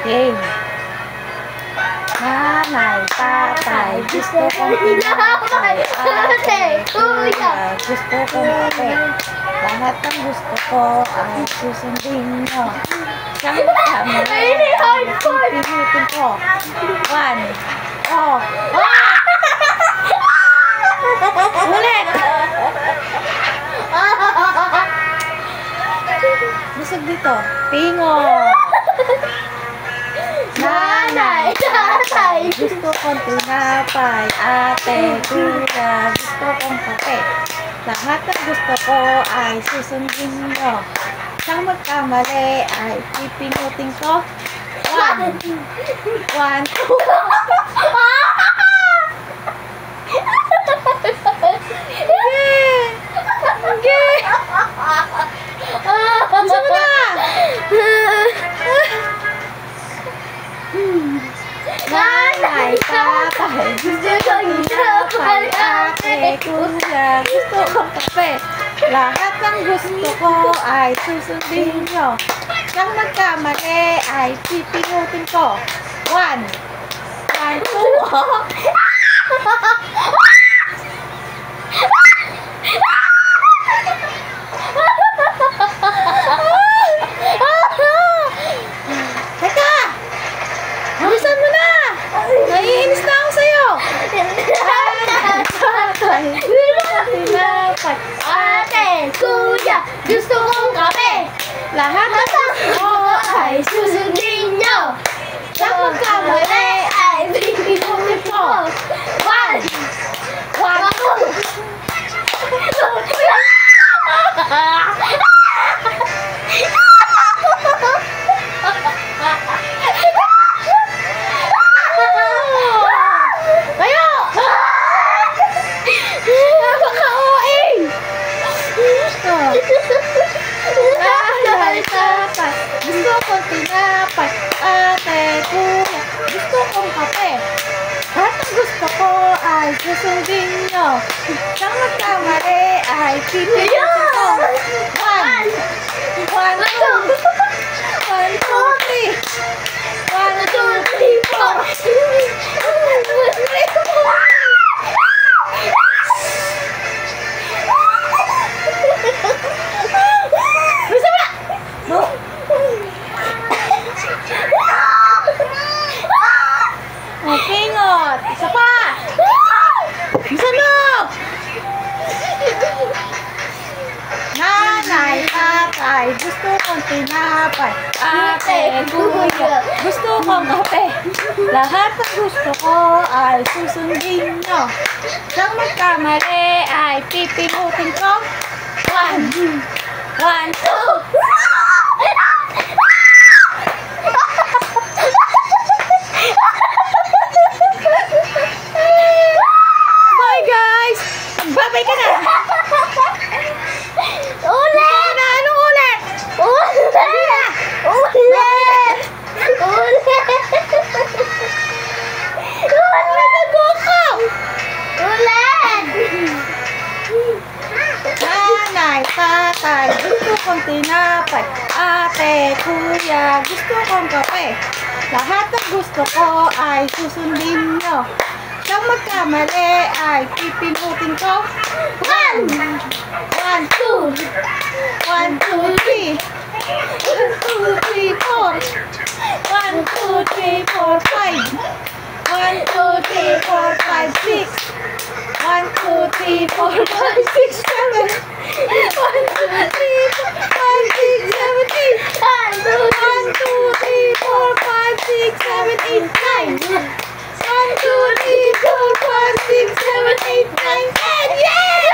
Okay. Nanay, tatay, gusto kong tinapay. Ate, kuya, gusto kong kape. Lahat ng gusto ko ay susundin nyo. Siyang magkamali, pinutin ko. 1. Oh. Ulit! Busog dito. Pingo! Nanay, tatay, gusto kong tinapay. Ate, kuya, gusto kong kape. Lahat ng gusto ko ay susundin nyo. Siyang magkamali ay pipinutin ko. 1, 2. Gusto mo na! Nanay, tatay, gusto kong tinapay. Ate, kuya, gusto kong kape. Lahat ng gusto ko ay susundin nyo. Siyang magkamali ay pipinutin ko. 1, 2. Teka! Bilisan mo na! Naiinis na ako sa'yo! Tinapay. Ate, kuya, gusto kong kape. Lahat ng gusto ko ay susundin nyo. Siyang magkamali ay pipinutin ko. 1, 2. Nanay, tatay, gusto kong tinapay. Ate, kuya, gusto kong kape. Lahat ng gusto ko ay susundin nyo. Siyang magkamali ay pipinutin ko. 1, 2. 1, 2, 3. 1, 2, 3, 4, 5. 3, 4. Pingot! Isa pa! Isa mo! Nanay, tatay, gusto kong tinapay. Ate, kuya, gusto kong kape. Lahat ng gusto ko ay susundin nyo. Siyang magkamali ay pipinutin ko. 1, 2. Babay ka na! Ulit! Anong ulit? Ulit! Ulit! Ulit! Nagoko! Ulit! Nanay, tatay, gusto kong tinapay. Ate, kuya, gusto kong kape. Lahat ng gusto ko ay susundin nyo. Siyang magkamali ay pipinutin ko. 1, 2. 1, 2, 3. 1, 2, 3, 4. 1, 2, 3, 4, 5. 1, 2, 3, 4, 5, 6. 1, 2, 3, 4, 5, 6, 7. 1, 2, 3, 4, 5, 6, 7, 8. 1, 2, 3, 4, 5, 6, 7, 8, 9. 1, 2, 3, 4, 5, 6, 7, 8, 9, 10. Yay!